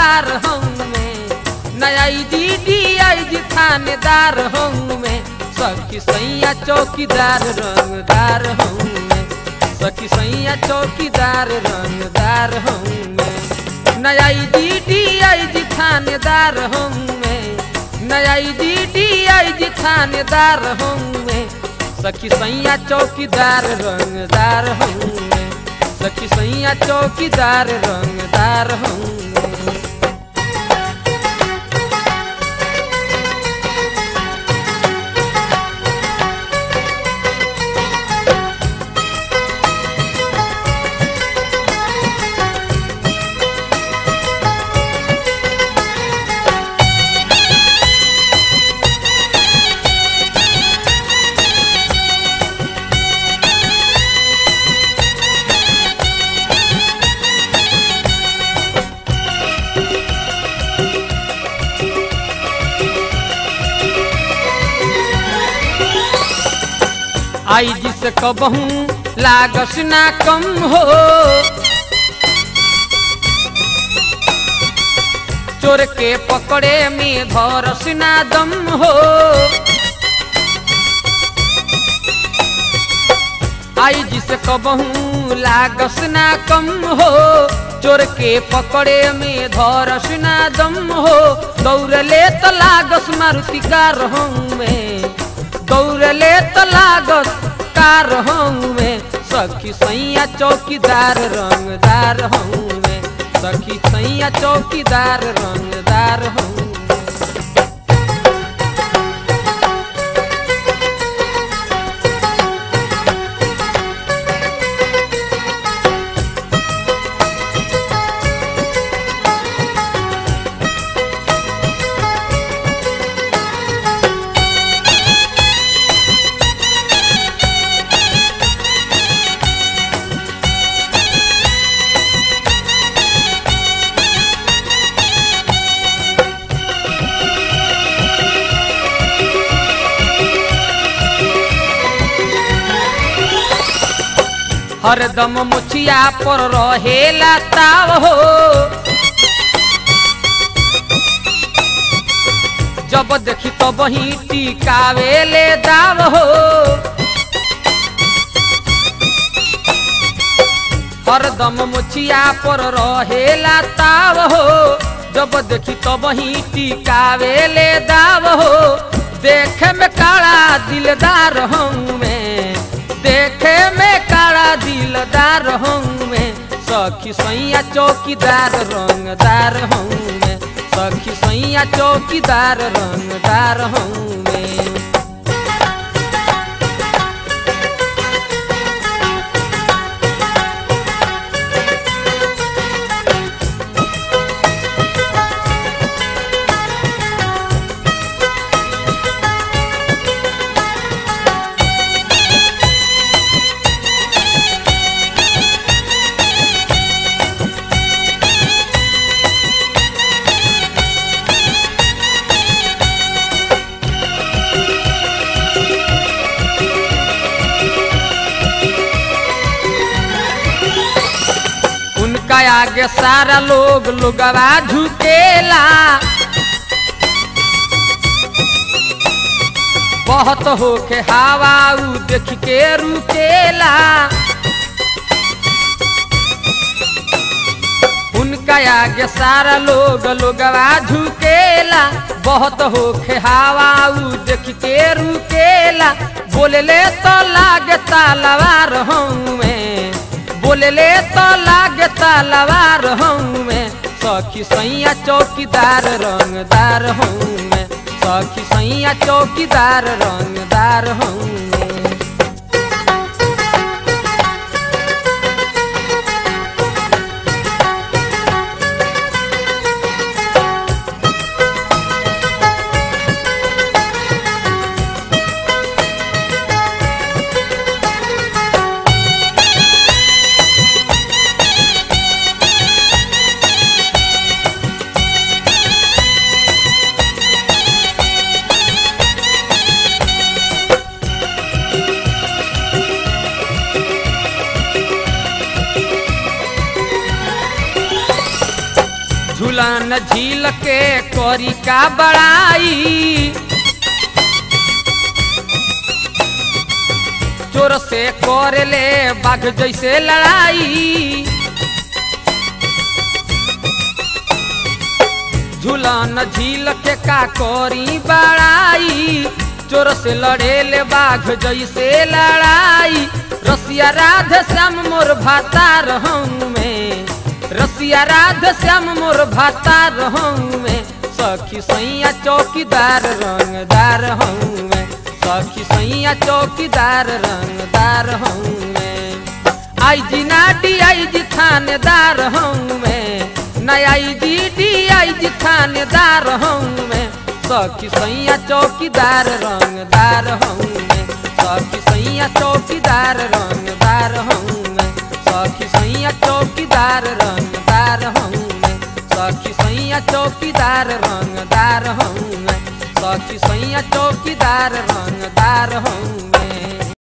चौकीदार हूँ मैं, नया DDIG थानेदार हूँ मैं, सखी सैया चौकीदार रंगदार हूँ मैं, सखी सैया चौकीदार रंगदार हूँ मैं, नया DDIG थानेदार हूँ मैं, नया DDIG थानेदार हूँ मैं, सखी सैया चौकीदार रंगदार हूँ मैं, सखी सैया चौकीदार रंगदार हूँ मैं। IG से कबहू लागस ना कम हो, चोर के पकड़े में धरस ना दम हो, IG से कबहू लागस ना कम हो, चोर के पकड़े में धरस ना दम हो, दौड़ले तो लागस मारुति कार हूँ मैं, दौड़ले तो लागस कार हूँ मैं, सखी सैया चौकीदार रंगदार हूँ मैं, सखी सैया चौकीदार रंगदार हूँ। हरदम मुछिया पर रहेला ताव हो, जब देखी तब ही टिकावेले दाव हो, हरदम मुछिया पर रहेला ताव हो, जब देखी तब ही टिकावेले दाव हो, देखे में काला दिलदार हूँ मैं, देखे में काला दिलदार हूँ मैं, सखी सैया चौकीदार रंगदार हूँ मैं, सखी सैया चौकीदार रंगदार हूँ मैं। आगे सारा लोगवा झुकेला, बहुत होके हवा उ देख के रुकेला, उनका आगे सारा लोगवा झुकेला, बहुत होके हवा उ देख के रुकेला, बोलले तो लागे तलवार हूँ मैं, बोलले तो लागे तलवार हूँ मैं, सखी सैया चौकीदार रंगदार हूँ मैं, सखी सैया चौकीदार रंगदार हूँ मैं। झूलन झील के करी का बड़ाई, चोर से कर ले बाघ जैसे लड़ाई। झूलन झील के का करी बड़ाई, चोर से लड़े ले बाघ जैसे लड़ाई। रसिया राधे श्याम मोर भातार हूँ मैं, रसिया राधे श्याम मोर भातार हूँ मैं। सखी सैया चौकीदार रंगदार हूँ मैं, सखी सैया चौकीदार रंगदार हूँ मैं। आई जी ना DIG थानेदार हूँ मैं, नया DIG थानेदार हूँ मैं। सखी सैया चौकीदार रंगदार हूँ मैं, सखी सैया चौकीदार रंगदार हूँ मैं, सखी सैया चौकीदार रंगदार हूँ मैं, सखी सैया चौकीदार रंगदार हूँ मैं, सखी सैया चौकीदार रंगदार हूँ।